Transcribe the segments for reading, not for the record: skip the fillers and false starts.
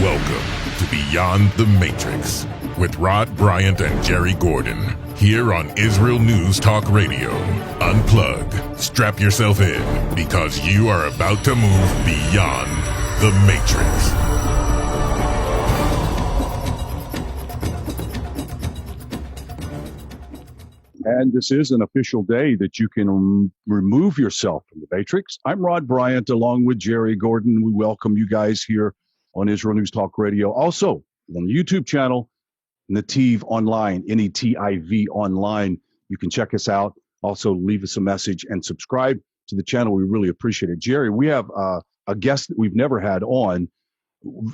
Welcome to Beyond the Matrix with Rod Bryant and Jerry Gordon here on Israel News Talk Radio. Unplug, strap yourself in because you are about to move beyond the Matrix. And this is an official day that you can remove yourself from the Matrix. I'm Rod Bryant along with Jerry Gordon. We welcome you guys here on Israel News Talk Radio. Also on the YouTube channel, Nativ Online, N-E-T-I-V Online. You can check us out. Also leave us a message and subscribe to the channel. We really appreciate it. Jerry, we have a guest that we've never had on,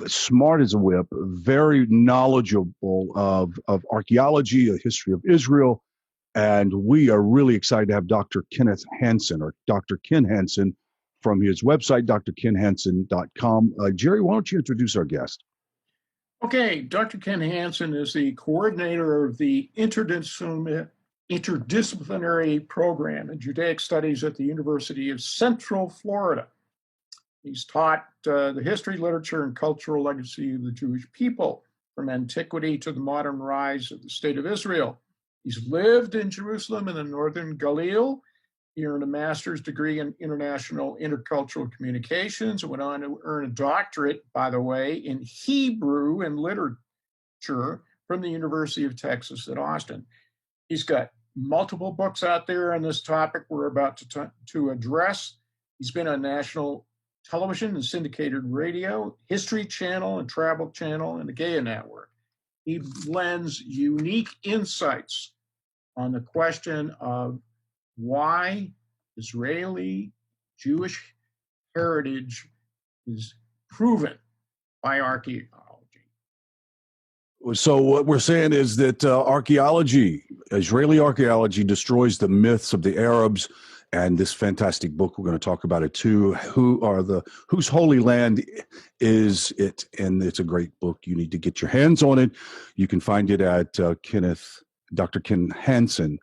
smart as a whip, very knowledgeable of archaeology, the history of Israel. And we are really excited to have Dr. Kenneth Hanson, or Dr. Ken Hanson, from his website, drkenhanson.com. Jerry, why don't you introduce our guest? Okay, Dr. Ken Hanson is the coordinator of the interdisciplinary program in Judaic Studies at the University of Central Florida. He's taught the history, literature, and cultural legacy of the Jewish people from antiquity to the modern rise of the State of Israel. He's lived in Jerusalem in the northern Galilee. He earned a master's degree in international intercultural communications and went on to earn a doctorate, by the way, in Hebrew and literature from the University of Texas at Austin. He's got multiple books out there on this topic we're about to address. He's been on national television and syndicated radio, History Channel and Travel Channel, and the Gaia Network. He lends unique insights on the question of why Israeli Jewish heritage is proven by archaeology. So what we're saying is that Israeli archaeology destroys the myths of the Arabs, and this fantastic book, we're going to talk about it too. Whose holy land is it? And it's a great book. You need to get your hands on it. You can find it at drkenhanson.com.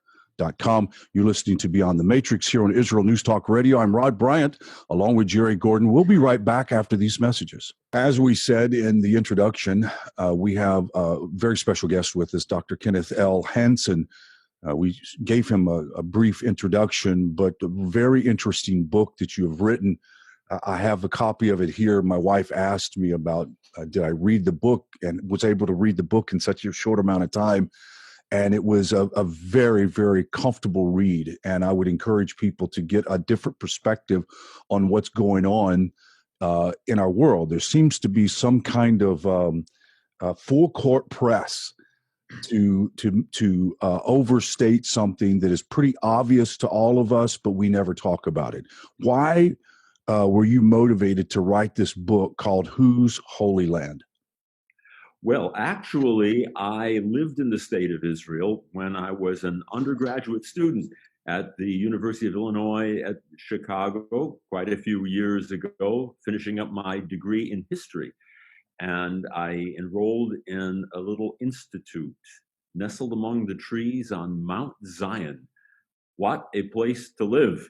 You're listening to Beyond the Matrix here on Israel News Talk Radio. I'm Rod Bryant, along with Jerry Gordon. We'll be right back after these messages. As we said in the introduction, we have a very special guest with us, Dr. Kenneth L. Hanson. We gave him a brief introduction, but a very interesting book that you have written. I have a copy of it here. My wife asked me about, did I read the book, and was able to read the book in such a short amount of time. And it was a very, very comfortable read. And I would encourage people to get a different perspective on what's going on in our world. There seems to be some kind of full court press to overstate something that is pretty obvious to all of us, but we never talk about it. Why were you motivated to write this book called Whose Holy Land? Well, actually, I lived in the state of Israel when I was an undergraduate student at the University of Illinois at Chicago quite a few years ago, finishing up my degree in history. And I enrolled in a little institute nestled among the trees on Mount Zion. What a place to live.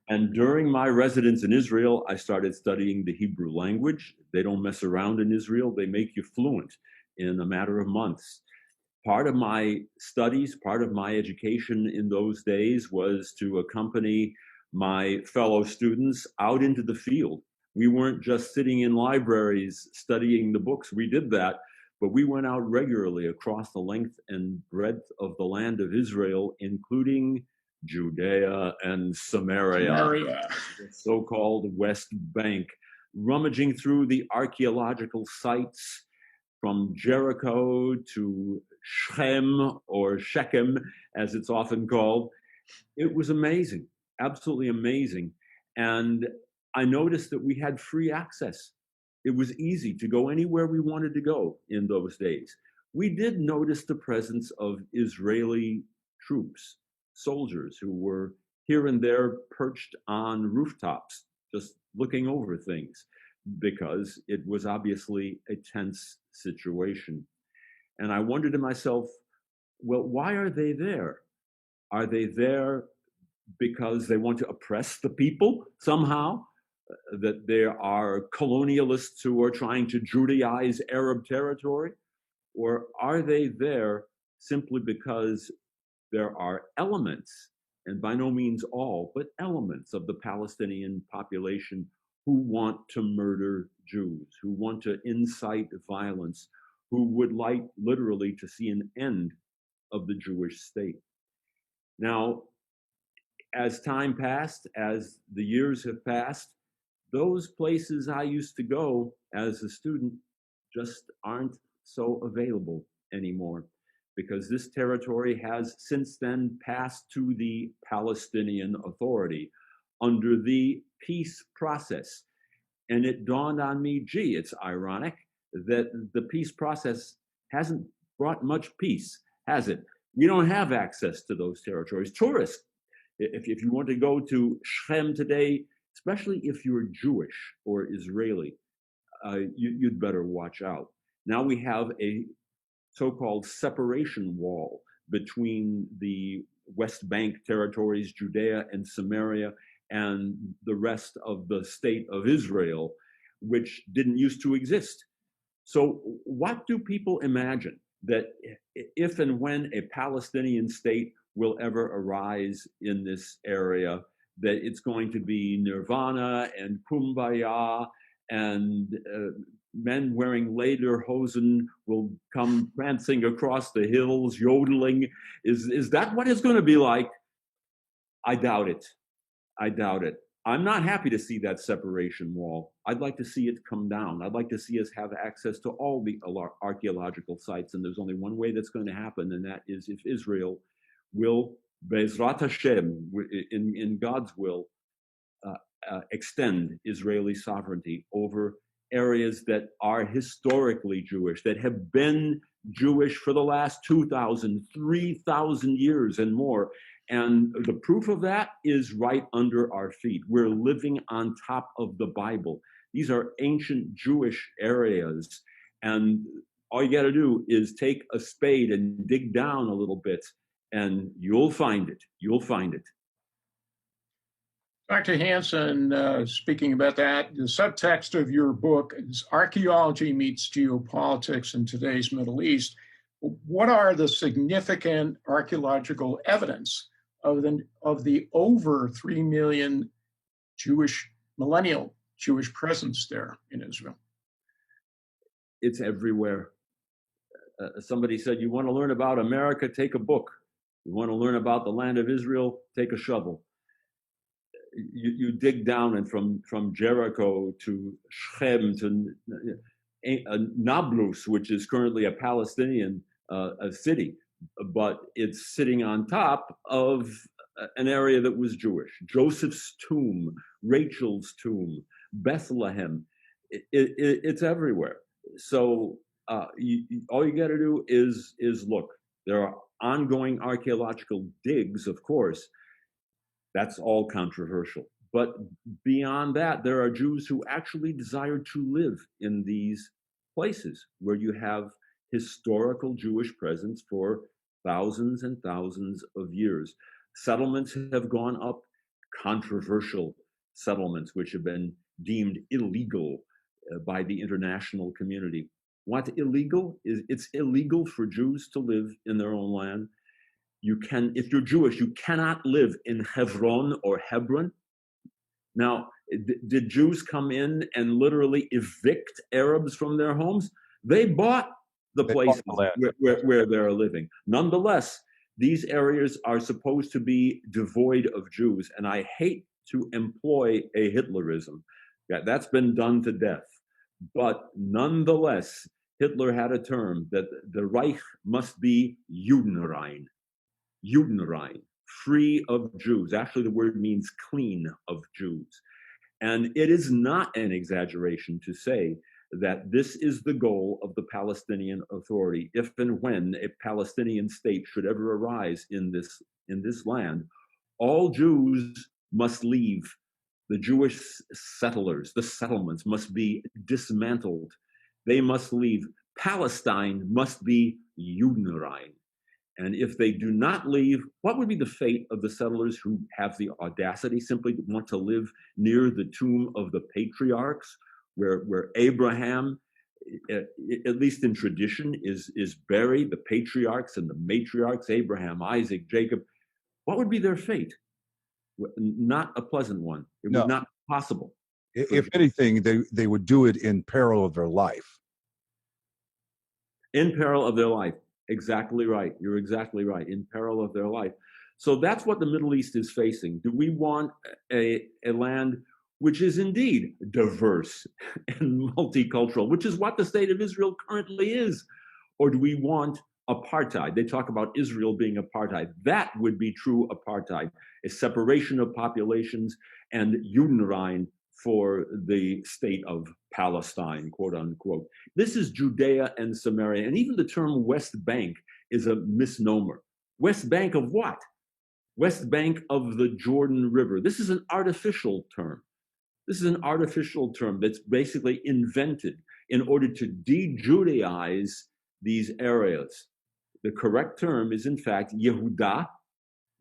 And during my residence in Israel, I started studying the Hebrew language. They don't mess around in Israel. They make you fluent in a matter of months. Part of my studies, part of my education in those days was to accompany my fellow students out into the field. We weren't just sitting in libraries studying the books. We did that, but we went out regularly across the length and breadth of the land of Israel, including Judea and Samaria, the so-called West Bank, rummaging through the archaeological sites from Jericho to Shechem, or Shechem, as it's often called. It was amazing, absolutely amazing. And I noticed that we had free access. It was easy to go anywhere we wanted to go in those days. We did notice the presence of Israeli troops, soldiers who were here and there perched on rooftops, just looking over things, because it was obviously a tense situation. And I wondered to myself, well, why are they there? Are they there because they want to oppress the people somehow? that there are colonialists who are trying to Judaize Arab territory? Or are they there simply because there are elements, and by no means all, but elements of the Palestinian population who want to murder Jews, who want to incite violence, who would like literally to see an end of the Jewish state? Now, as time passed, as the years have passed, those places I used to go as a student just aren't so available anymore, because this territory has since then passed to the Palestinian Authority under the peace process. And it dawned on me, gee, it's ironic that the peace process hasn't brought much peace, has it? We don't have access to those territories. Tourists, if you want to go to Shechem today, especially if you're Jewish or Israeli, you'd better watch out. Now we have a so-called separation wall between the West Bank territories, Judea and Samaria, and the rest of the state of Israel, which didn't used to exist. So what do people imagine that if and when a Palestinian state will ever arise in this area, that it's going to be nirvana and kumbaya, and men wearing lederhosen will come prancing across the hills, yodeling? Is that what it's going to be like? I doubt it. I doubt it. I'm not happy to see that separation wall. I'd like to see it come down. I'd like to see us have access to all the archaeological sites. And there's only one way that's going to happen, and that is if Israel will, Be'ezrat Hashem, in God's will, extend Israeli sovereignty over areas that are historically Jewish, that have been Jewish for the last 2,000, 3,000 years and more. And the proof of that is right under our feet. We're living on top of the Bible. These are ancient Jewish areas. And all you got to do is take a spade and dig down a little bit, and you'll find it. You'll find it. Dr. Hanson, speaking about that, the subtext of your book is Archaeology Meets Geopolitics in Today's Middle East. What are the significant archaeological evidence of the over 3 million millennial Jewish presence there in Israel? It's everywhere. Somebody said, you want to learn about America, take a book. You want to learn about the land of Israel, take a shovel. You dig down, and from Jericho to Shechem to Nablus, which is currently a Palestinian a city, but it's sitting on top of an area that was Jewish. Joseph's tomb, Rachel's tomb, Bethlehem, it's everywhere. So all you got to do is look. There are ongoing archaeological digs, of course. That's all controversial. But beyond that, there are Jews who actually desire to live in these places where you have historical Jewish presence for thousands and thousands of years. Settlements have gone up, controversial settlements which have been deemed illegal by the international community. What's illegal is it's illegal for Jews to live in their own land. You can, if you're Jewish, you cannot live in Hebron or Hebron. Now, did Jews come in and literally evict Arabs from their homes? They bought the places where they're living. Nonetheless, these areas are supposed to be devoid of Jews. And I hate to employ a Hitlerism. That's been done to death. But nonetheless, Hitler had a term that the Reich must be Judenrein. Judenrein, free of Jews. Actually, the word means clean of Jews. And it is not an exaggeration to say that this is the goal of the Palestinian Authority. If and when a Palestinian state should ever arise in this land, all Jews must leave. The Jewish settlers, the settlements must be dismantled. They must leave. Palestine must be Judenrein. And if they do not leave, what would be the fate of the settlers who have the audacity simply to want to live near the tomb of the patriarchs, where Abraham, at least in tradition, is buried, the patriarchs and the matriarchs, Abraham, Isaac, Jacob? What would be their fate? Not a pleasant one. It would not be possible. If anything, they would do it in peril of their life. In peril of their life. Exactly right. You're exactly right. In peril of their life. So that's what the Middle East is facing. Do we want a land which is indeed diverse and multicultural, which is what the state of Israel currently is? Or do we want apartheid? They talk about Israel being apartheid. That would be true apartheid, a separation of populations and Judenrein for the state of Palestine, quote unquote. This is Judea and Samaria. And even the term West Bank is a misnomer. West Bank of what? West Bank of the Jordan River. This is an artificial term. This is an artificial term that's basically invented in order to de-Judaize these areas. The correct term is, in fact, Yehuda,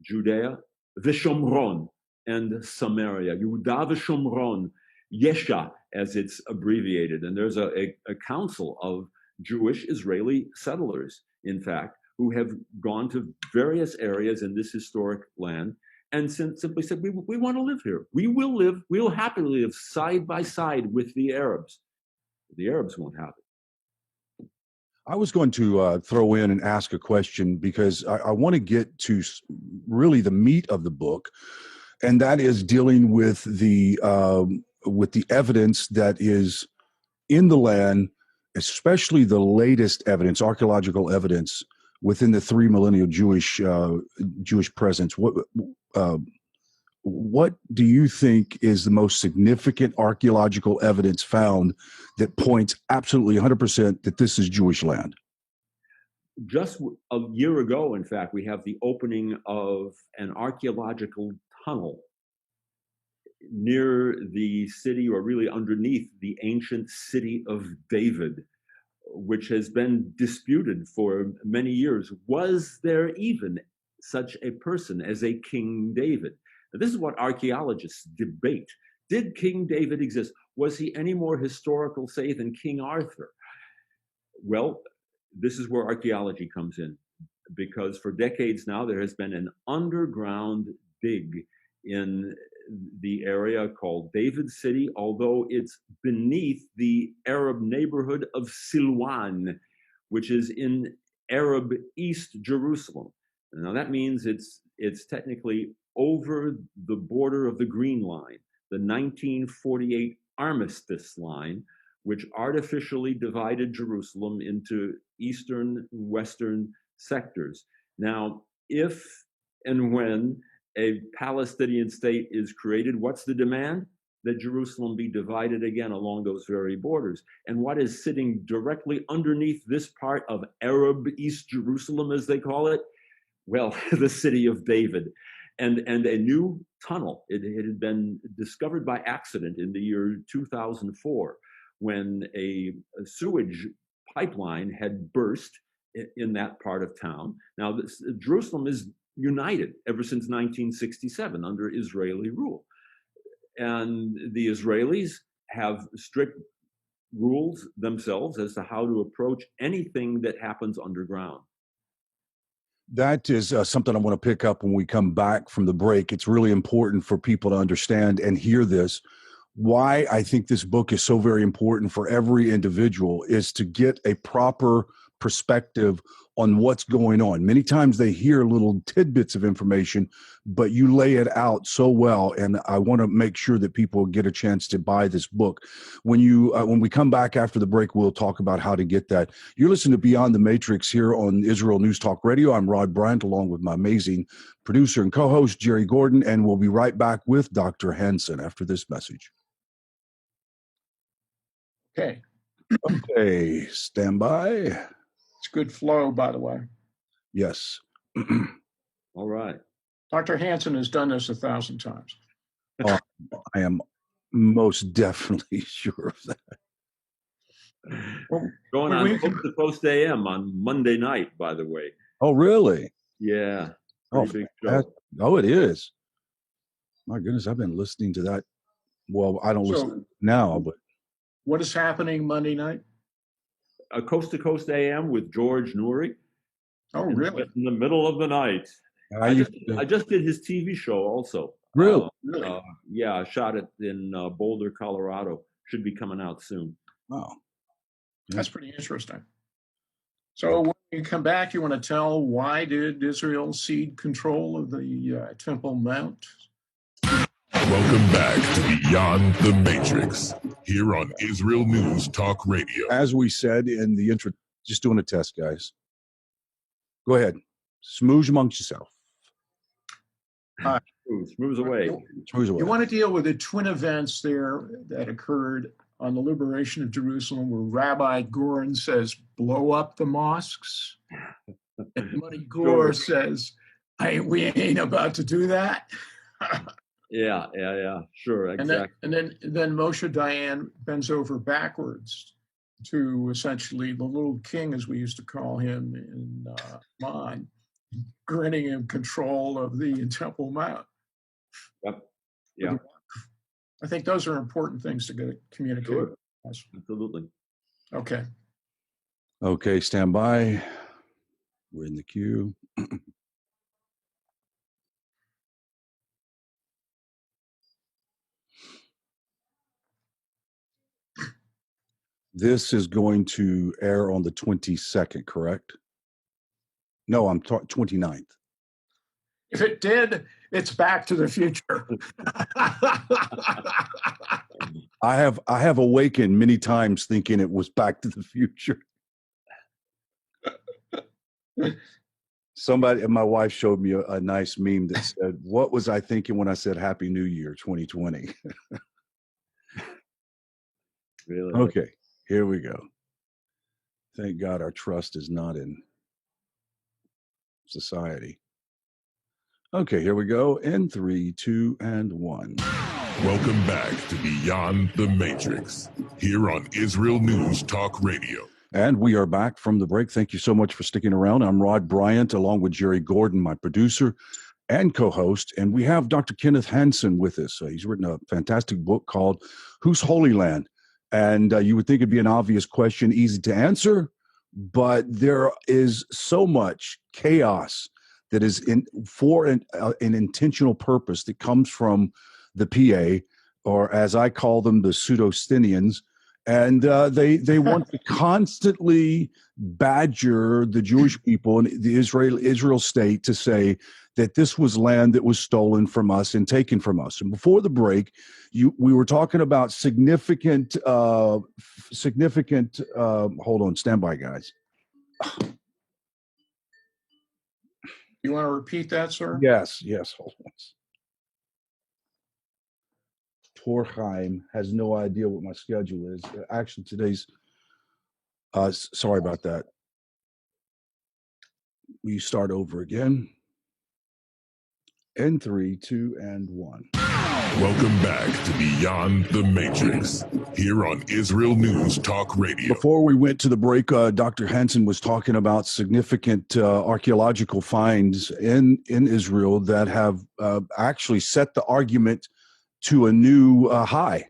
Judea, Veshomron, and Samaria. Yehuda Veshomron, Yesha, as it's abbreviated. And there's a council of Jewish Israeli settlers, in fact, who have gone to various areas in this historic land and simply said, we want to live here. We will happily live side by side with the Arabs. The Arabs won't have it. I was going to throw in and ask a question because I want to get to really the meat of the book, and that is dealing with the evidence that is in the land, especially the latest evidence, archaeological evidence within the 3 millennial Jewish presence. What do you think is the most significant archaeological evidence found that points absolutely 100% that this is Jewish land? Just a year ago, in fact, we have the opening of an archaeological tunnel near the city, or really underneath the ancient city of David, which has been disputed for many years. Was there even such a person as a King David? Now, this is what archaeologists debate. Did King David exist? Was he any more historical, say, than King Arthur? Well, this is where archaeology comes in, because for decades now, there has been an underground dig in the area called David City, although it's beneath the Arab neighborhood of Silwan, which is in Arab East Jerusalem. Now that means it's technically over the border of the Green Line, the 1948 Armistice Line, which artificially divided Jerusalem into eastern and western sectors. Now, if and when a Palestinian state is created, what's the demand? That Jerusalem be divided again along those very borders. And what is sitting directly underneath this part of Arab East Jerusalem, as they call it? Well, the city of David. And a new tunnel. It had been discovered by accident in the year 2004 when a sewage pipeline had burst in that part of town. Now, Jerusalem is united ever since 1967 under Israeli rule. And the Israelis have strict rules themselves as to how to approach anything that happens underground. That is something I want to pick up when we come back from the break. It's really important for people to understand and hear this. Why I think this book is so very important for every individual is to get a proper perspective on what's going on. Many times they hear little tidbits of information, but you lay it out so well. And I want to make sure that people get a chance to buy this book. When we come back after the break, we'll talk about how to get that. You're listening to Beyond the Matrix here on Israel News Talk Radio. I'm Rod Bryant, along with my amazing producer and co-host, Jerry Gordon, and we'll be right back with Dr. Hanson after this message. Okay. Okay, stand by. It's good flow, by the way. Yes. All right. Dr. Hanson has done this 1,000 times. I am most definitely sure of that. Well, Going on Coast to Coast AM on Monday night, by the way. Oh, really? Yeah, Oh, pretty big show. oh, it is. My goodness, I've been listening to that. Well, I don't listen now, but what is happening Monday night? Coast to Coast AM with George Noory. Oh, really? In the middle of the night. I just did his TV show also. Really? Really? Yeah, I shot it in Boulder, Colorado. Should be coming out soon. Wow. That's pretty interesting. So when you come back, you want to tell why did Israel cede control of the Temple Mount? Welcome back to Beyond the Matrix, here on Israel News Talk Radio. As we said in the intro, just doing a test, guys. Go ahead. Smooze amongst yourself. Smooth away. You want to deal with the twin events there that occurred on the liberation of Jerusalem, where Rabbi Goren says, blow up the mosques. And Muddy Gore says, we ain't about to do that. Yeah, sure, exactly. And then Moshe Dayan bends over backwards to essentially the little king, as we used to call him in Amman, grinning in control of the Temple Mount. Yep. Yeah. I think those are important things to communicate. Sure. Absolutely. Okay. Okay, stand by. We're in the queue. This is going to air on the 22nd, correct? No, I'm 29th. If it did, it's Back to the Future. I have awakened many times thinking it was Back to the Future. Somebody, my wife showed me a nice meme that said, "What was I thinking when I said Happy New Year 2020?" Really? Okay, here we go. Thank God our trust is not in society. Okay, here we go. In 3, 2, and 1. Welcome back to Beyond the Matrix, here on Israel News Talk Radio. And we are back from the break. Thank you so much for sticking around. I'm Rod Bryant, along with Jerry Gordon, my producer and co-host. And we have Dr. Kenneth Hanson with us. He's written a fantastic book called Whose Holy Land? And you would think it'd be an obvious question, easy to answer, but there is so much chaos that is for an intentional purpose that comes from the PA, or as I call them, the pseudo-Stinians. And they want to constantly badger the Jewish people and the Israel state to say that this was land that was stolen from us and taken from us. And before the break, we were talking about significant. Hold on, stand by, guys. You want to repeat that, sir? Yes. Hold on. Poor Chaim has no idea what my schedule is. Actually, today's. Sorry about that. We start over again. In 3, 2, and 1. Welcome back to Beyond the Matrix, here on Israel News Talk Radio. Before we went to the break, Dr. Hanson was talking about significant archaeological finds in Israel that have actually set the argument to a new high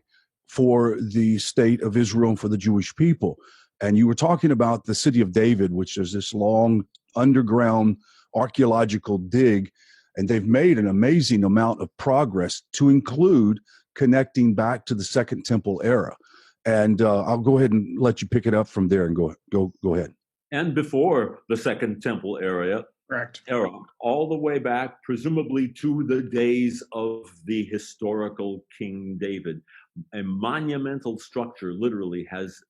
for the state of Israel and for the Jewish people. And you were talking about the city of David, which is this long underground archaeological dig. And they've made an amazing amount of progress, to include connecting back to the Second Temple era. And I'll go ahead and let you pick it up from there and go ahead. And before the Second Temple era, all the way back, presumably to the days of the historical King David, a monumental structure literally has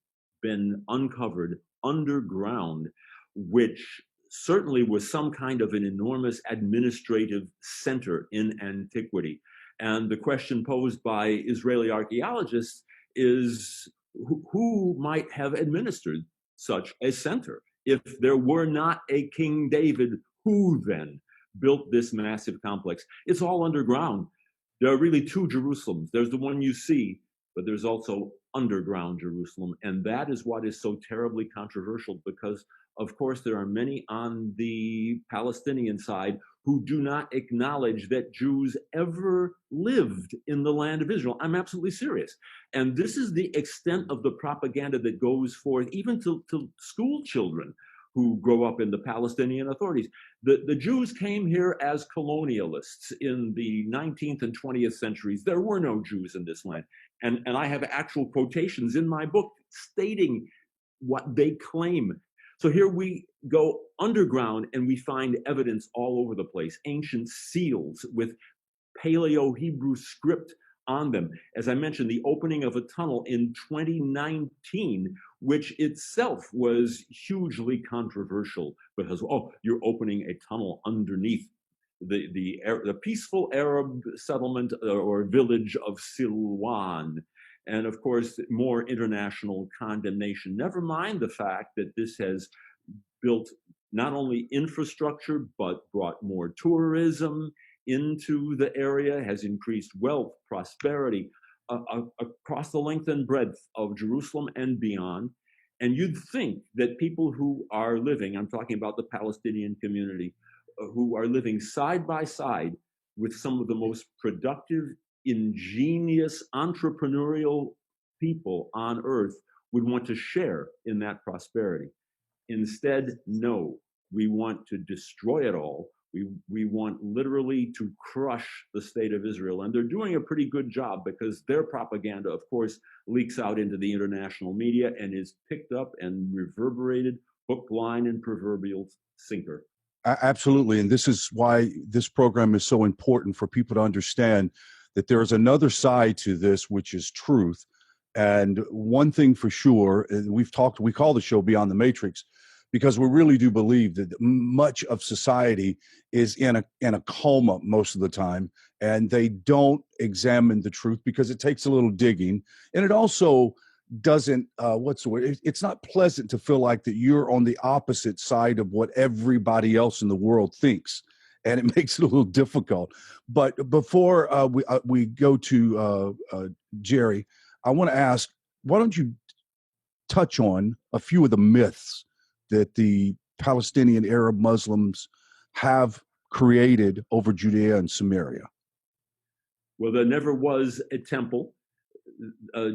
been uncovered underground, which certainly was some kind of an enormous administrative center in antiquity. And the question posed by Israeli archaeologists is who might have administered such a center? If there were not a King David, who then built this massive complex? It's all underground. There are really two Jerusalems. There's the one you see, but there's also underground Jerusalem. And that is what is so terribly controversial, because, of course, there are many on the Palestinian side who do not acknowledge that Jews ever lived in the land of Israel. I'm absolutely serious. And this is the extent of the propaganda that goes forth even to school children who grow up in the Palestinian authorities. The Jews came here as colonialists in the 19th and 20th centuries. There were no Jews in this land. And I have actual quotations in my book stating what they claim. So here we go underground and we find evidence all over the place, ancient seals with Paleo-Hebrew script on them. As I mentioned, the opening of a tunnel in 2019, which itself was hugely controversial because, oh, you're opening a tunnel underneath the peaceful Arab settlement or village of Silwan. And of course, more international condemnation. Never mind the fact that this has built not only infrastructure, but brought more tourism into the area, has increased wealth, prosperity across the length and breadth of Jerusalem and beyond. And you'd think that people who are living, I'm talking about the Palestinian community, who are living side by side with some of the most productive, ingenious, entrepreneurial people on earth, would want to share in that prosperity. Instead, no, we want to destroy it all. We want literally to crush the state of Israel. And they're doing a pretty good job because their propaganda, of course, leaks out into the international media and is picked up and reverberated hook, line, and proverbial sinker. Absolutely. And this is why this program is so important for people to understand that there is another side to this, which is truth. And one thing for sure, we call the show Beyond the Matrix, because we really do believe that much of society is in a coma most of the time, and they don't examine the truth because it takes a little digging. And it also doesn't, what's the word? It's not pleasant to feel like that you're on the opposite side of what everybody else in the world thinks. And it makes it a little difficult. But before we go to Jerry, I want to ask, why don't you touch on a few of the myths that the Palestinian Arab Muslims have created over Judea and Samaria? Well, there never was a temple.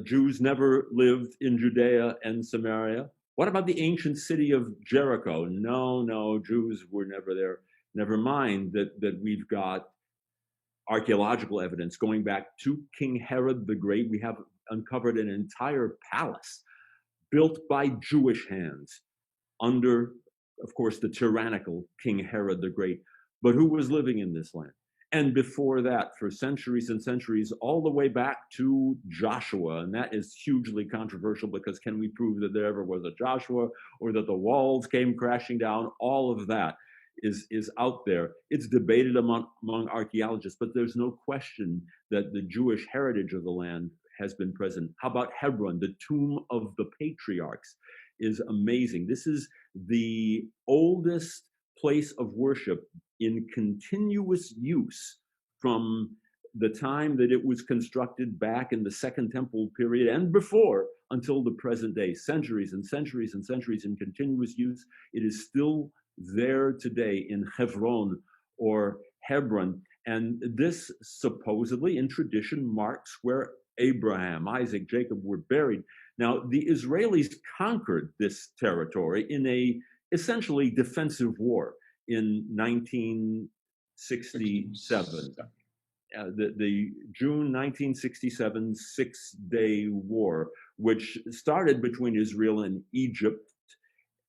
Jews never lived in Judea and Samaria. What about the ancient city of Jericho? No, Jews were never there. Never mind that we've got archaeological evidence going back to King Herod the Great. We have uncovered an entire palace built by Jewish hands under, of course, the tyrannical King Herod the Great. But who was living in this land? And before that, for centuries and centuries, all the way back to Joshua. And that is hugely controversial because can we prove that there ever was a Joshua or that the walls came crashing down? All of that is out there. It's debated among archaeologists, but there's no question that the Jewish heritage of the land has been present. How about Hebron, the tomb of the patriarchs? Is amazing. This is the oldest place of worship in continuous use from the time that it was constructed back in the Second Temple period and before until the present day. Centuries and centuries and centuries in continuous use. It is still there today in Hebron or Hebron. And this supposedly in tradition marks where Abraham, Isaac, Jacob were buried. Now, the Israelis conquered this territory in a essentially defensive war in 1967. The June 1967 Six-Day War, which started between Israel and Egypt.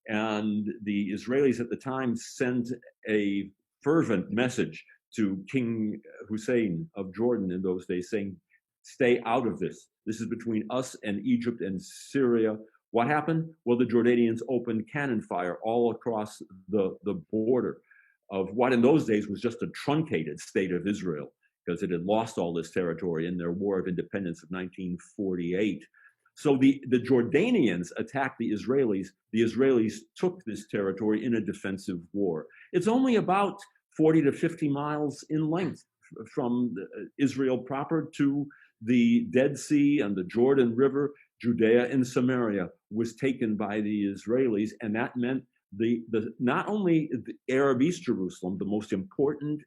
And the Israelis at the time sent a fervent message to King Hussein of Jordan in those days saying, stay out of this. This is between us and Egypt and Syria. What happened? Well, the Jordanians opened cannon fire all across the border of what in those days was just a truncated state of Israel because it had lost all this territory in their War of Independence of 1948. So the Jordanians attacked the Israelis. The Israelis took this territory in a defensive war. It's only about 40 to 50 miles in length from Israel proper to the Dead Sea and the Jordan River. Judea and Samaria was taken by the Israelis, and that meant the not only the Arab East Jerusalem, the most important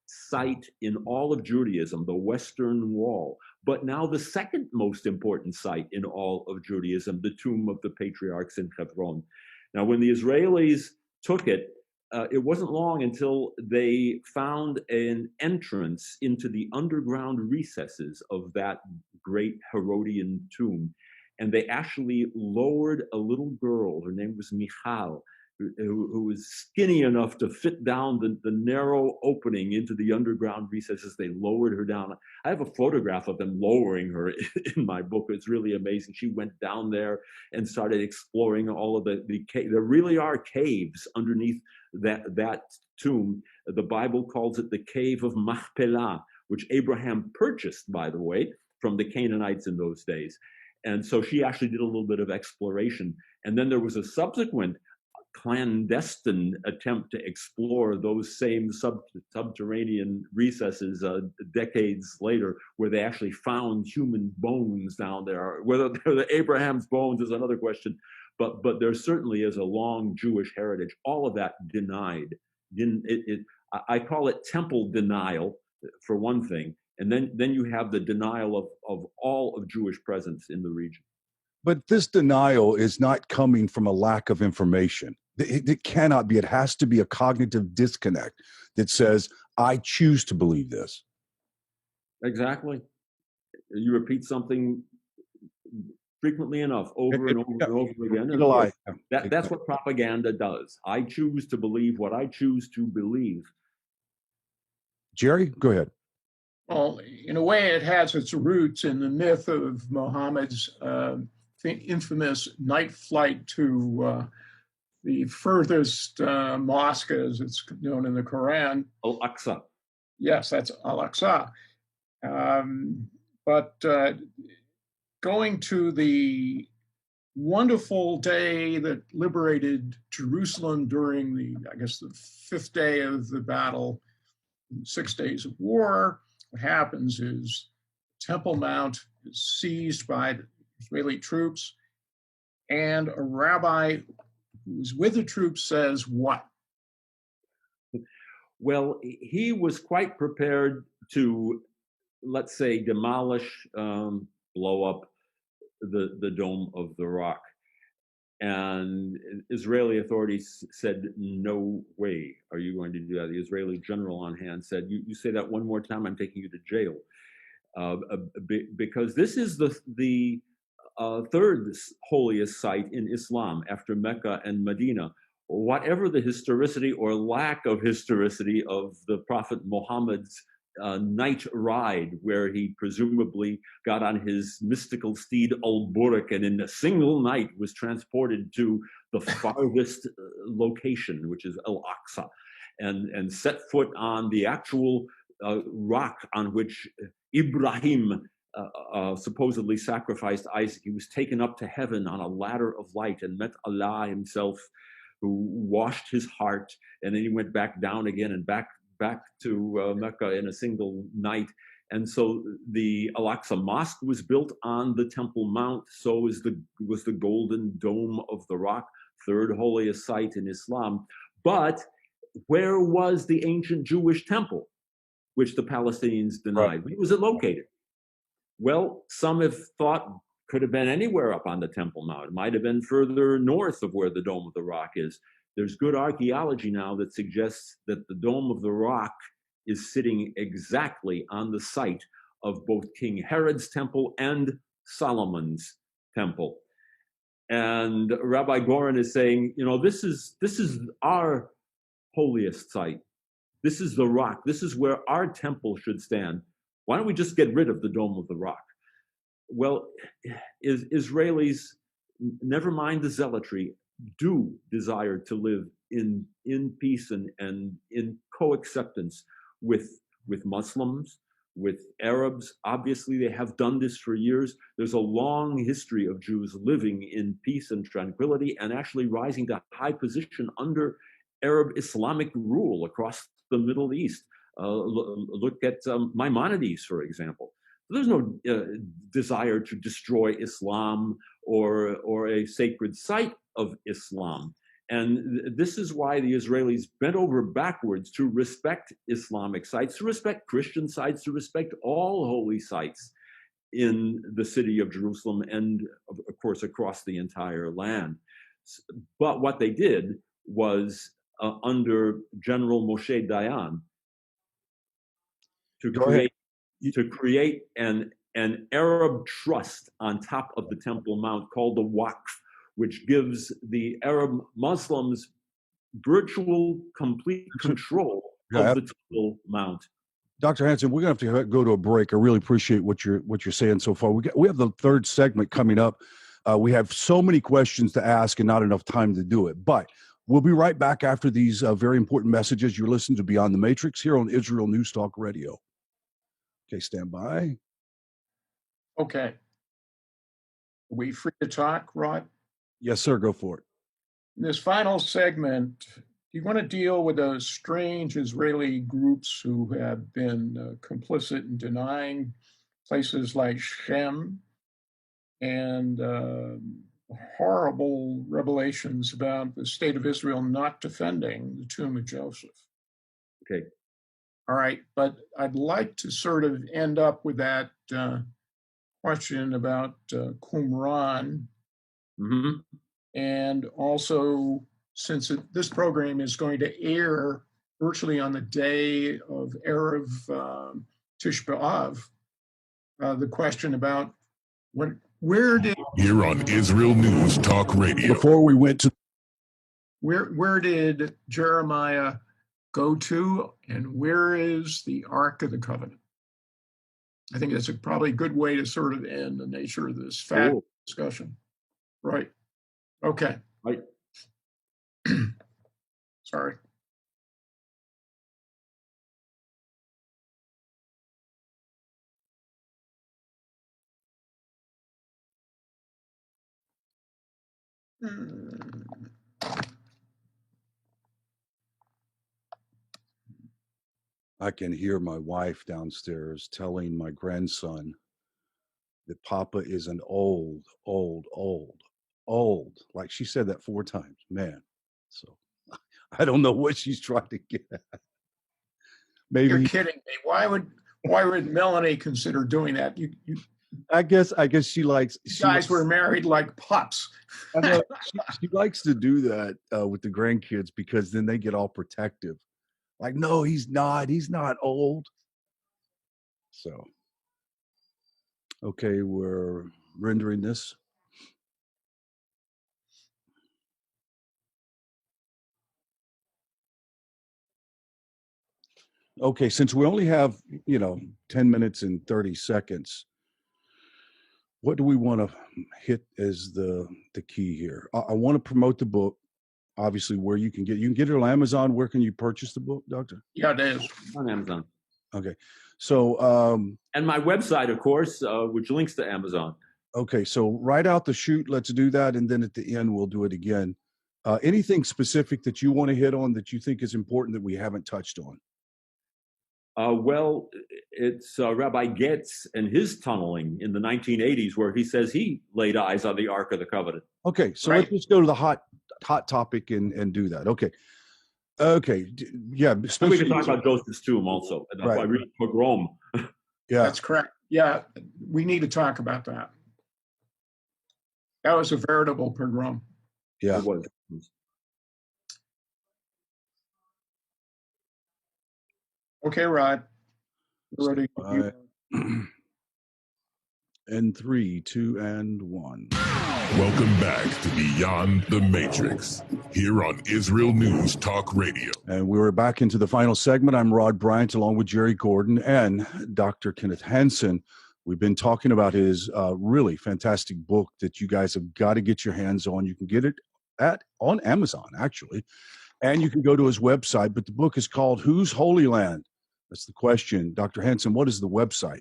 site in all of Judaism, the Western Wall, but now the second most important site in all of Judaism, the tomb of the patriarchs in Hebron. Now, when the Israelis took it, it wasn't long until they found an entrance into the underground recesses of that great Herodian tomb. And they actually lowered a little girl, her name was Michal, who was skinny enough to fit down the narrow opening into the underground recesses. They lowered her down. I have a photograph of them lowering her in my book. It's really amazing. She went down there and started exploring all of the cave. There really are caves underneath that tomb. The Bible calls it the cave of Machpelah, which Abraham purchased, by the way, from the Canaanites in those days. And so she actually did a little bit of exploration. And then there was a subsequent clandestine attempt to explore those same subterranean recesses decades later, where they actually found human bones down there. Whether they're the Abraham's bones is another question, but there certainly is a long Jewish heritage. All of that denied. I call it temple denial, for one thing, and then you have the denial of all of Jewish presence in the region. But this denial is not coming from a lack of information. It cannot be. It has to be a cognitive disconnect that says, I choose to believe this. Exactly. You repeat something frequently enough, over and over and over again. And that's what propaganda does. I choose to believe what I choose to believe. Jerry, go ahead. Well, in a way, it has its roots in the myth of Muhammad's infamous night flight to the furthest mosque, as it's known in the Quran. Al-Aqsa. Yes, that's Al-Aqsa. But going to the wonderful day that liberated Jerusalem during the 5th day of the battle, 6 days of war, what happens is Temple Mount is seized by the Israeli troops, and a rabbi who's with the troops says what? Well, he was quite prepared to, let's say, demolish, blow up the Dome of the Rock. And Israeli authorities said, no way are you going to do that. The Israeli general on hand said, you say that one more time, I'm taking you to jail. Because this is the third holiest site in Islam after Mecca and Medina. Whatever the historicity or lack of historicity of the Prophet Muhammad's night ride, where he presumably got on his mystical steed al-Buraq and in a single night was transported to the farthest location, which is Al-Aqsa, and set foot on the actual rock on which Ibrahim supposedly sacrificed Isaac. He was taken up to heaven on a ladder of light and met Allah himself, who washed his heart, and then he went back down again and back to Mecca in a single night. And so the Al-Aqsa Mosque was built on the Temple Mount. So was the Golden Dome of the Rock, third holiest site in Islam. But where was the ancient Jewish temple, which the Palestinians denied? Where was it located? Well, some have thought could have been anywhere up on the Temple Mount. It might have been further north of where the Dome of the Rock is. There's good archaeology now that suggests that the Dome of the Rock is sitting exactly on the site of both King Herod's temple and Solomon's temple. And Rabbi Goren is saying, this is our holiest site. This is the rock. This is where our temple should stand. Why don't we just get rid of the Dome of the Rock? Well, Israelis, never mind the zealotry, do desire to live in peace and in coacceptance with Muslims, with Arabs. Obviously, they have done this for years. There's a long history of Jews living in peace and tranquility and actually rising to high position under Arab Islamic rule across the Middle East. Look at Maimonides, for example. There's no desire to destroy Islam or a sacred site of Islam. And this is why the Israelis bent over backwards to respect Islamic sites, to respect Christian sites, to respect all holy sites in the city of Jerusalem and, of course, across the entire land. But what they did was, under General Moshe Dayan, to create an Arab trust on top of the Temple Mount called the Waqf, which gives the Arab Muslims virtual complete control of the Temple Mount. Dr. Hanson, we're going to have to go to a break. I really appreciate what you're saying so far. We have the third segment coming up. We have so many questions to ask and not enough time to do it. But we'll be right back after these very important messages. You're listening to Beyond the Matrix here on Israel News Talk Radio. Okay, stand by. Okay. Are we free to talk, Rod? Yes, sir. Go for it. In this final segment, you want to deal with those strange Israeli groups who have been complicit in denying places like Shem and horrible revelations about the state of Israel not defending the tomb of Joseph. Okay. All right, but I'd like to sort of end up with that question about Qumran. Mm-hmm. And also, since this program is going to air virtually on the day of Erev Tish B'Av, the question about where did... Here on Israel News Talk Radio. Before we went to... Where did Jeremiah go to, and where is the Ark of the Covenant? I think that's probably a good way to sort of end the nature of this fact discussion. Right. Okay. Right. Sorry. I can hear my wife downstairs telling my grandson that Papa is an old. Like she said that 4 times, man. So I don't know what she's trying to get at. Maybe you're kidding me. Why would Melanie consider doing that? I guess she likes. You guys were married like pups. I know, she likes to do that with the grandkids because then they get all protective. Like, no, he's not old. So, okay, we're rendering this. Okay, since we only have, 10 minutes and 30 seconds, what do we want to hit as the key here? I want to promote the book, obviously, where you can get it on Amazon. Where can you purchase the book, Doctor? Yeah, it is. On Amazon. Okay. So and my website, of course, which links to Amazon. Okay, so right out the chute, let's do that, and then at the end we'll do it again. Anything specific that you want to hit on that you think is important that we haven't touched on? Well, it's Rabbi Getz and his tunneling in the 1980s, where he says he laid eyes on the Ark of the Covenant. Okay, so Right. let's just go to the hot topic and do that. Okay, yeah. We can talk about Joseph's tomb also. And that's Right. why I read Pogrom. Yeah, That's correct. Yeah, we need to talk about that. That was a veritable pogrom. yeah. It was. Okay, Rod. We're ready. All right. And 3, 2, and 1. Welcome back to Beyond the Matrix, here on Israel News Talk Radio. And we're back into the final segment. I'm Rod Bryant, along with Jerry Gordon and Dr. Kenneth Hanson. We've been talking about his really fantastic book that you guys have got to get your hands on. You can get it on Amazon, actually, and you can go to his website. But the book is called Whose Holy Land? That's the question. Dr. Hanson, what is the website?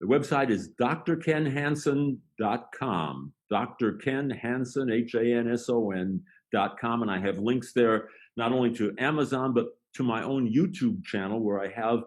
The website is drkenhanson.com. Dr. Ken Hanson, HANSON.com. And I have links there not only to Amazon, but to my own YouTube channel, where I have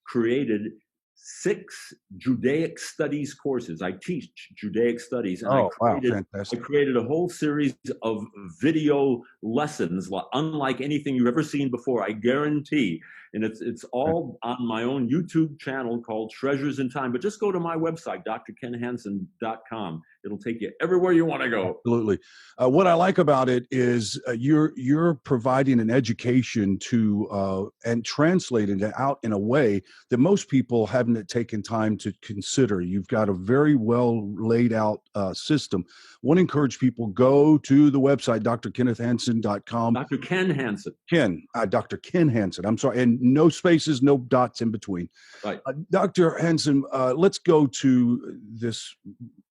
created 6 Judaic studies courses. I teach Judaic studies, and Oh, wow, I fantastic. created a whole series of video lessons, unlike anything you've ever seen before. I guarantee, and it's all on my own YouTube channel called Treasures in Time. But just go to my website, drkenhanson.com. It'll take you everywhere you want to go. Absolutely. What I like about it is you're providing an education to and translating it out in a way that most people haven't taken time to consider. You've got a very well laid out system. I want to encourage people, go to the website, drkennethhanson.com. Dr. Ken Hanson. Dr. Ken Hanson. I'm sorry, and no spaces, no dots in between. Right. Dr. Hanson, let's go to this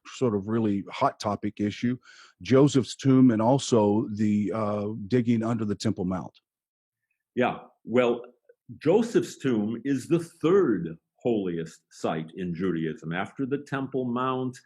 sort of really hot topic issue, Joseph's tomb, and also the digging under the Temple Mount. Yeah, well, Joseph's tomb is the third holiest site in Judaism after the Temple Mount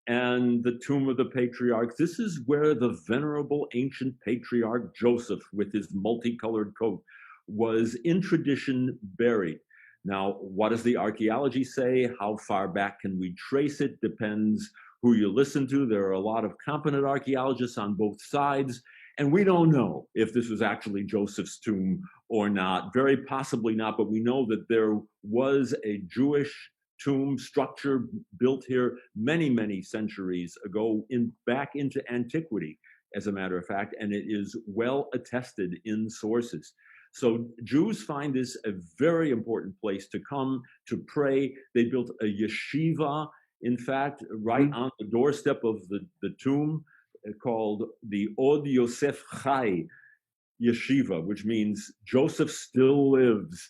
and the tomb of the patriarchs. This is where the venerable ancient patriarch Joseph, with his multicolored coat, was in tradition buried. Now, what does the archaeology say? How far back can we trace it? Depends who you listen to. There are a lot of competent archaeologists on both sides, and we don't know if this was actually Joseph's tomb or not. Very possibly not, but we know that there was a Jewish tomb structure built here many, many centuries ago, back into antiquity, as a matter of fact, and it is well attested in sources. So Jews find this a very important place to come to pray. They built a yeshiva, in fact, right on the doorstep of the tomb, called the Od Yosef Chai Yeshiva, which means Joseph still lives.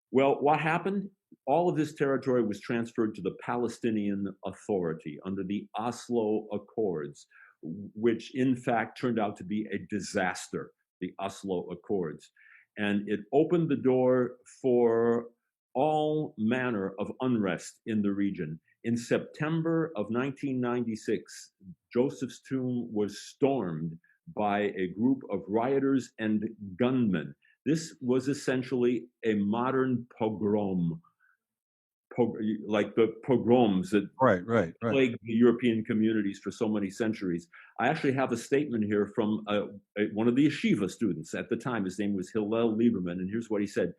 Well, what happened? All of this territory was transferred to the Palestinian Authority under the Oslo Accords, which in fact turned out to be a disaster, the Oslo Accords. And it opened the door for all manner of unrest in the region. In September of 1996, Joseph's tomb was stormed by a group of rioters and gunmen. This was essentially a modern pogrom, like the pogroms that plagued the European communities for so many centuries. I actually have a statement here from one of the yeshiva students at the time. His name was Hillel Lieberman, and here's what he said.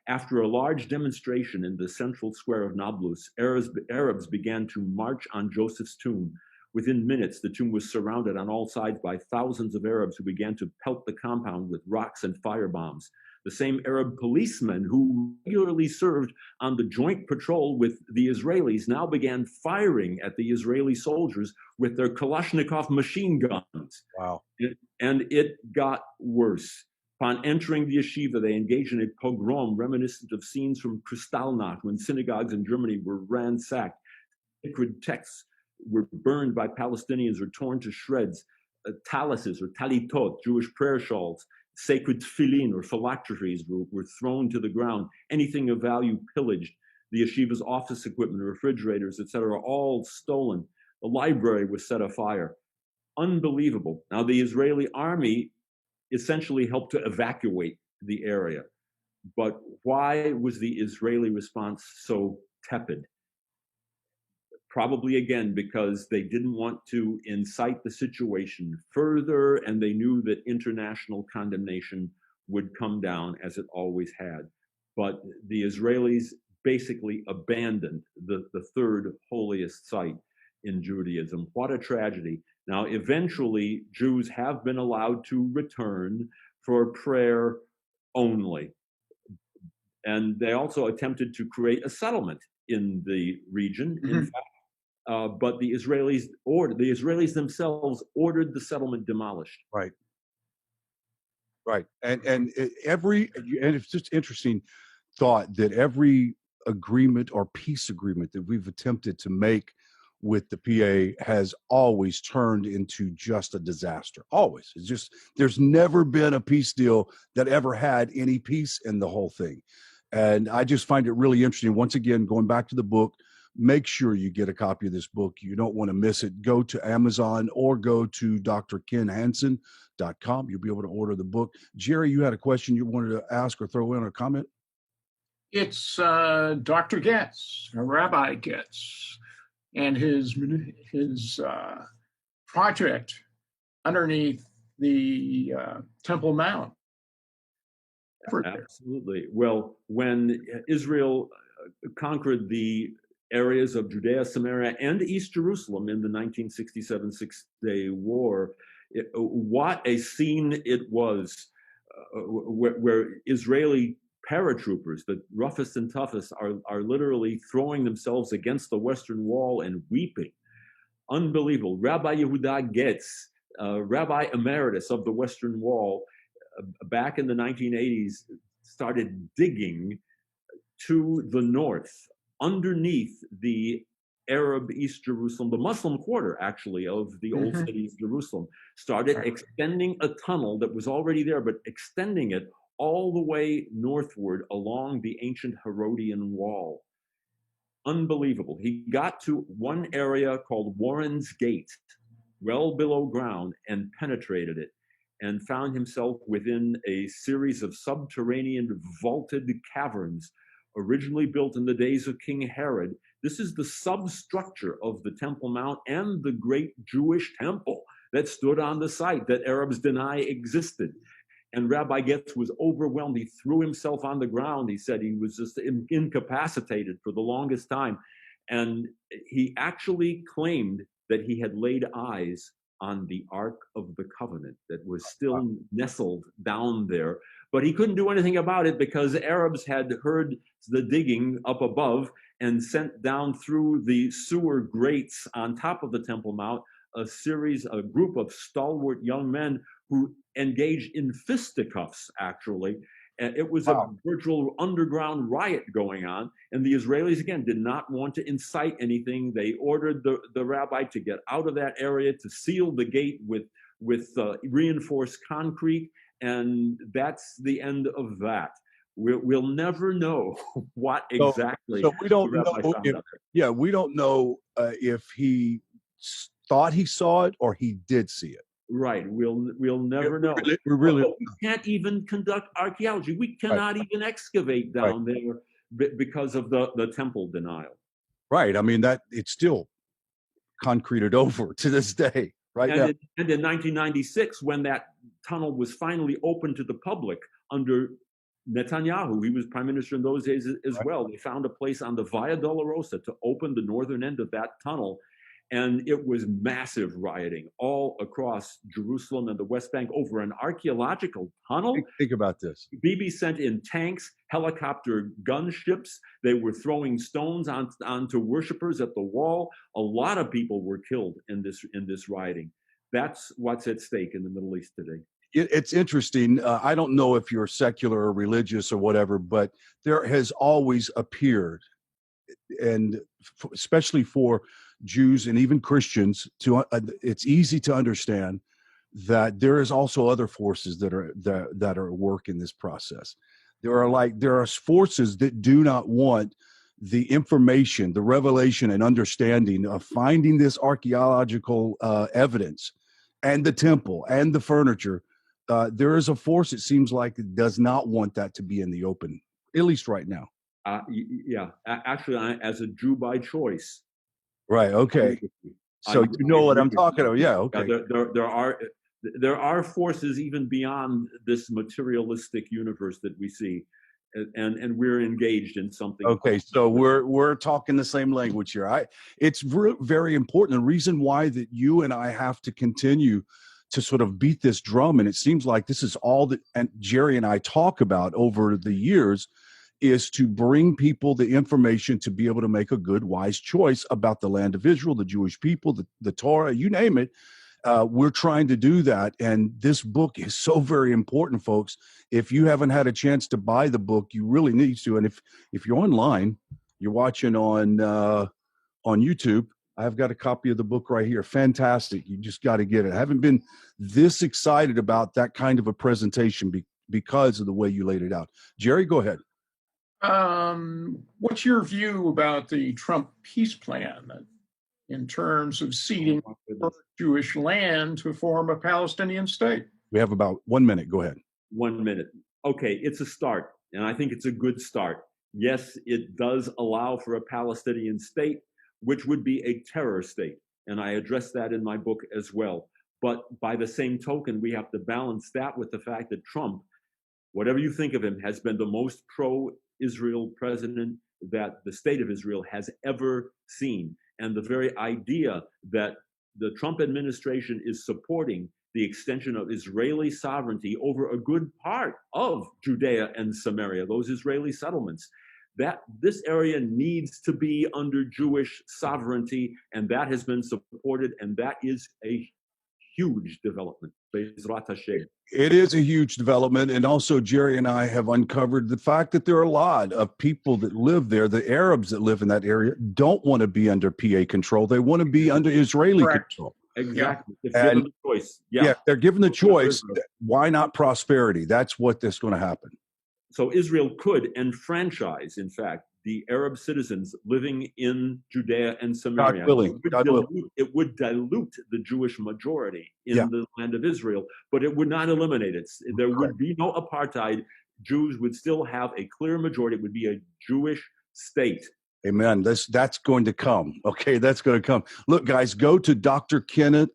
After a large demonstration in the central square of Nablus, Arabs began to march on Joseph's tomb. Within minutes, the tomb was surrounded on all sides by thousands of Arabs who began to pelt the compound with rocks and firebombs. The same Arab policemen who regularly served on the joint patrol with the Israelis now began firing at the Israeli soldiers with their Kalashnikov machine guns. Wow. And it got worse. Upon entering the yeshiva, they engaged in a pogrom reminiscent of scenes from Kristallnacht, when synagogues in Germany were ransacked. Sacred texts were burned by Palestinians or torn to shreds. Talises or talitot, Jewish prayer shawls, sacred tefillin or phylacteries were thrown to the ground. Anything of value pillaged. The yeshiva's office equipment, refrigerators, etc., all stolen. The library was set afire. Unbelievable. Now, the Israeli army essentially helped to evacuate the area. But why was the Israeli response so tepid? Probably, again, because they didn't want to incite the situation further, and they knew that international condemnation would come down, as it always had. But the Israelis basically abandoned the third holiest site in Judaism. What a tragedy. Now, eventually, Jews have been allowed to return for prayer only. And they also attempted to create a settlement in the region, in fact, but the Israelis themselves ordered the settlement demolished. Right. And it's just interesting thought that every agreement or peace agreement that we've attempted to make with the PA has always turned into just a disaster. Always. It's just, there's never been a peace deal that ever had any peace in the whole thing. And I just find it really interesting. Once again, going back to the book, make sure you get a copy of this book. You don't want to miss it. Go to Amazon or go to drkenhanson.com. You'll be able to order the book. Jerry, you had a question you wanted to ask or throw in a comment? It's Dr. Getz, Rabbi Getz, and his project underneath the Temple Mount. Absolutely. Well, when Israel conquered the areas of Judea, Samaria, and East Jerusalem in the 1967 Six-Day War, what a scene it was, where Israeli paratroopers, the roughest and toughest, are literally throwing themselves against the Western Wall and weeping. Unbelievable. Rabbi Yehuda Getz, Rabbi Emeritus of the Western Wall, back in the 1980s, started digging to the north, underneath the Arab East Jerusalem, the Muslim quarter, actually, of the old city of Jerusalem, started extending a tunnel that was already there, but extending it all the way northward along the ancient Herodian wall. Unbelievable. He got to one area called Warren's Gate, well below ground, and penetrated it, and found himself within a series of subterranean vaulted caverns, originally built in the days of King Herod. This is the substructure of the Temple Mount and the great Jewish temple that stood on the site that Arabs deny existed. And Rabbi Getz was overwhelmed. He threw himself on the ground. He said he was just incapacitated for the longest time. And he actually claimed that he had laid eyes on the Ark of the Covenant that was still nestled down there. But he couldn't do anything about it because Arabs had heard the digging up above and sent down through the sewer grates on top of the Temple Mount a group of stalwart young men who engaged in fisticuffs, actually. And it was a virtual underground riot going on. And the Israelis, again, did not want to incite anything. They ordered the rabbi to get out of that area, to seal the gate with reinforced concrete. And that's the end of that. We'll never know what exactly. So we don't know. We don't know if he thought he saw it or he did see it. Right. We'll never know. We can't even conduct archaeology. We cannot even excavate down there because of the temple denial. Right. I mean, that it's still concreted over to this day. Right. And in 1996, when that tunnel was finally open to the public under Netanyahu, he was prime minister in those days as well. They found a place on the Via Dolorosa to open the northern end of that tunnel. And it was massive rioting all across Jerusalem and the West Bank over an archaeological tunnel. Think about this. Bibi sent in tanks, helicopter gunships. They were throwing stones onto worshipers at the wall. A lot of people were killed in this rioting. That's what's at stake in the Middle East today. It's interesting. I don't know if you're secular or religious or whatever, but there has always appeared, and especially for Jews and even Christians, it's easy to understand that there is also other forces that are at work in this process. There are forces that do not want the information, the revelation and understanding of finding this archaeological evidence and the temple and the furniture. There is a force, it seems like, that does not want that to be in the open, at least right now. Actually, as a Jew by choice. Right. Okay. So you know what I'm talking about. Yeah. Okay. There are forces even beyond this materialistic universe that we see, and we're engaged in something. Okay. So we're talking the same language here. It's very important. The reason why that you and I have to continue to sort of beat this drum, and it seems like this is all that and Jerry and I talk about over the years, is to bring people the information to be able to make a good, wise choice about the land of Israel, the Jewish people, the Torah, you name it. We're trying to do that. And this book is so very important, folks. If you haven't had a chance to buy the book, you really need to. And if you're online, you're watching on YouTube, I've got a copy of the book right here. Fantastic. You just got to get it. I haven't been this excited about that kind of a presentation because of the way you laid it out. Jerry, go ahead. What's your view about the Trump peace plan in terms of ceding Jewish land to form a Palestinian state? We have about 1 minute. Go ahead. 1 minute. Okay, it's a start, and I think it's a good start. yes, it does allow for a Palestinian state, which would be a terror state. And I address that in my book as well. But by the same token, we have to balance that with the fact that Trump, whatever you think of him, has been the most pro-Israel president that the state of Israel has ever seen. And the very idea that the Trump administration is supporting the extension of Israeli sovereignty over a good part of Judea and Samaria, those Israeli settlements, that this area needs to be under Jewish sovereignty, and that has been supported, and that is a huge development. Be'ezrat Hashem. It is a huge development. And also, Jerry and I have uncovered the fact that there are a lot of people that live there. The Arabs that live in that area don't want to be under PA control. They want to be under Israeli control. Exactly. If given the choice. Yeah, they're given the choice. Why not prosperity? That's what is going to happen. So Israel could enfranchise, in fact, the Arab citizens living in Judea and Samaria. It would dilute the Jewish majority in the land of Israel, but it would not eliminate it. There would be no apartheid. Jews would still have a clear majority. It would be a Jewish state. Amen. That's going to come. Okay, that's going to come. Look, guys, go to Dr. Ken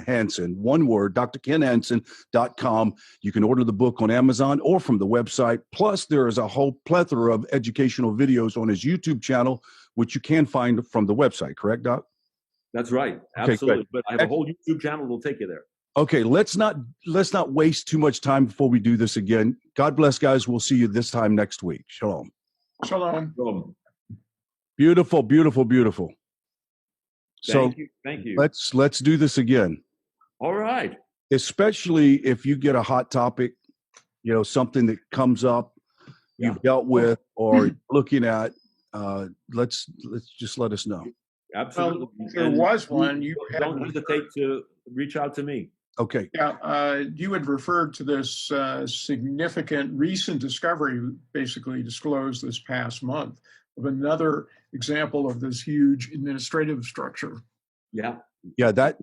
Hanson, one word, drkenhanson.com. You can order the book on Amazon or from the website. Plus, there is a whole plethora of educational videos on his YouTube channel, which you can find from the website. Correct, Doc? That's right. Absolutely. Okay, but I have a whole YouTube channel that'll take you there. Okay, let's not waste too much time before we do this again. God bless, guys. We'll see you this time next week. Shalom. Shalom. Shalom. Beautiful, beautiful, beautiful. Thank you. Let's do this again. All right. Especially if you get a hot topic, something that comes up, you've dealt with or looking at. Let's just let us know. Absolutely. Well, there was one. You don't hesitate to reach out to me. Okay. Yeah, you had referred to this significant recent discovery, basically disclosed this past month, of another example of this huge administrative structure. Yeah. Yeah, that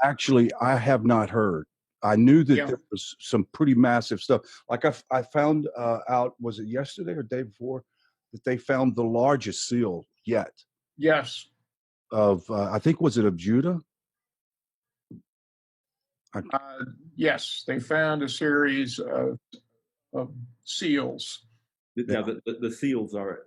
actually I have not heard. I knew that there was some pretty massive stuff. Like I found out, was it yesterday or day before, that they found the largest seal yet. Yes. Of I think, was it of Judah? Yes, they found a series of seals. Yeah, the seals are.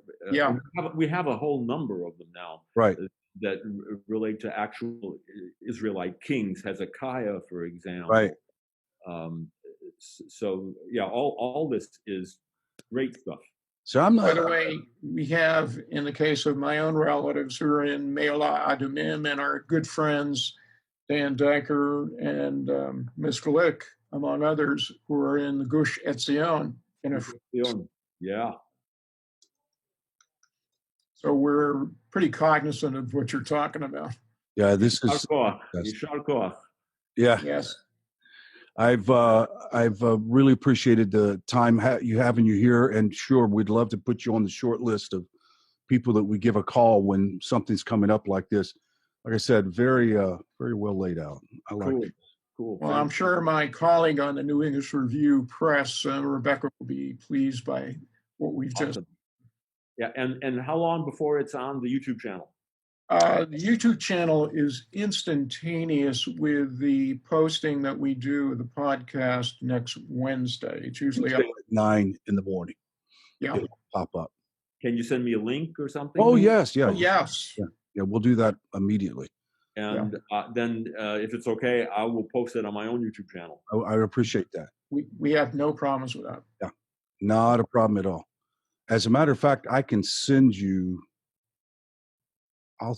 We have a whole number of them now. Right. That relate to actual Israelite kings, Hezekiah, for example. Right. So yeah, all this is great stuff. So I'm not. By the way, we have, in the case of my own relatives who are in Me'olah Adumim, and our good friends Dan Diker and Miskalik, among others, who are in the Gush Etzion. Yeah. So we're pretty cognizant of what you're talking about. Yeah, this is. Yeah. Yes. I've really appreciated the time you having you here, and sure, we'd love to put you on the short list of people that we give a call when something's coming up like this. Like I said, very well laid out. I like it. Cool. Well, I'm sure my colleague on the New English Review Press, Rebecca, will be pleased by what we've just. Yeah, and how long before it's on the YouTube channel? The YouTube channel is instantaneous with the posting that we do the podcast next Wednesday. It's usually at 9 in the morning. Yeah. It'll pop up. Can you send me a link or something? Oh, yes. Yeah. Oh, yes. Yeah, we'll do that immediately. And then if it's okay, I will post it on my own YouTube channel. I appreciate that. We have no problems with that. Yeah, not a problem at all. As a matter of fact, I can send you. Do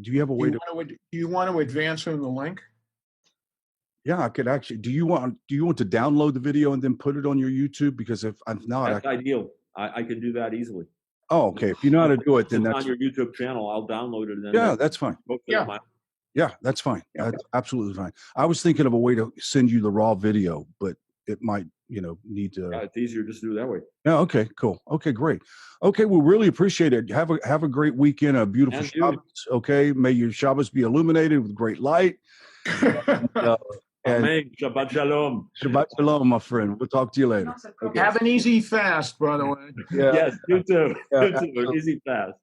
you have a way to? Do you want to advance him the link? Yeah, I could actually. Do you want to download the video and then put it on your YouTube? Because if I'm not, that's ideal. I can do that easily. Oh, okay. If you know how to do it, then that's on your YouTube channel. I'll download it. And then that's fine. Yeah, that's fine. Yeah. That's absolutely fine. I was thinking of a way to send you the raw video, but it might, need to. Yeah, it's easier just to do it that way. Yeah. Okay. Cool. Okay. Great. Okay. We really appreciate it. Have a great weekend. A beautiful Shabbos. Okay. May your Shabbos be illuminated with great light. And morning. Shabbat shalom. Shabbat shalom, my friend. We'll talk to you later. Okay. Have an easy fast, by the way. Yeah. Yes, you too. Yeah, You too. Easy fast.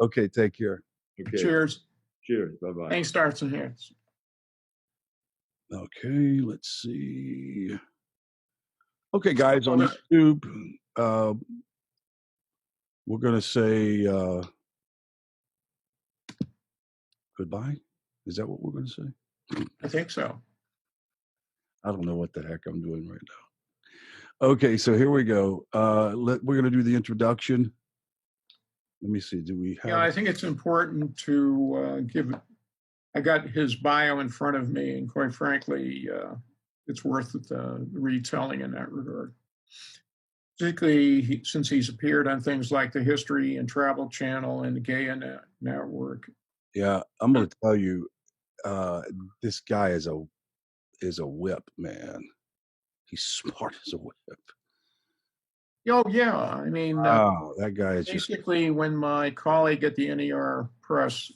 Okay, take care. Okay. Cheers. Cheers. Bye-bye. Thanks, Starts and Hands. Okay, let's see. Okay, guys, on YouTube, we're going to say goodbye. Is that what we're going to say? I think so. I don't know what the heck I'm doing right now. Okay, so here we go. We're going to do the introduction. Let me see. Do we have? Yeah, I think it's important to give. I got his bio in front of me, and quite frankly, it's worth the retelling in that regard. Particularly since he's appeared on things like the History and Travel Channel and the Gaia Network. Yeah, I'm going to tell you, this guy is a whip, man. He's smart as a whip. Oh yeah, I mean, that guy is basically when my colleague at the NER Press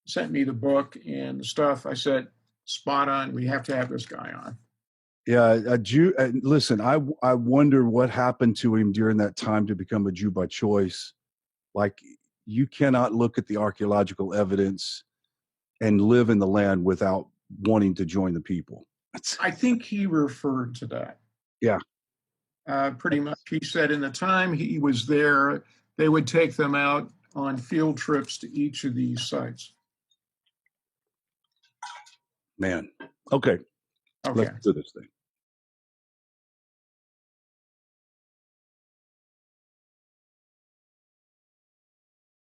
sent me the book and the stuff, I said, spot on. We have to have this guy on. Yeah, a Jew. Listen, I wonder what happened to him during that time to become a Jew by choice. Like, you cannot look at the archaeological evidence and live in the land without wanting to join the people. I think he referred to that. Yeah. Pretty much. He said in the time he was there, they would take them out on field trips to each of these sites. Man. Okay. Okay. Let's do this thing.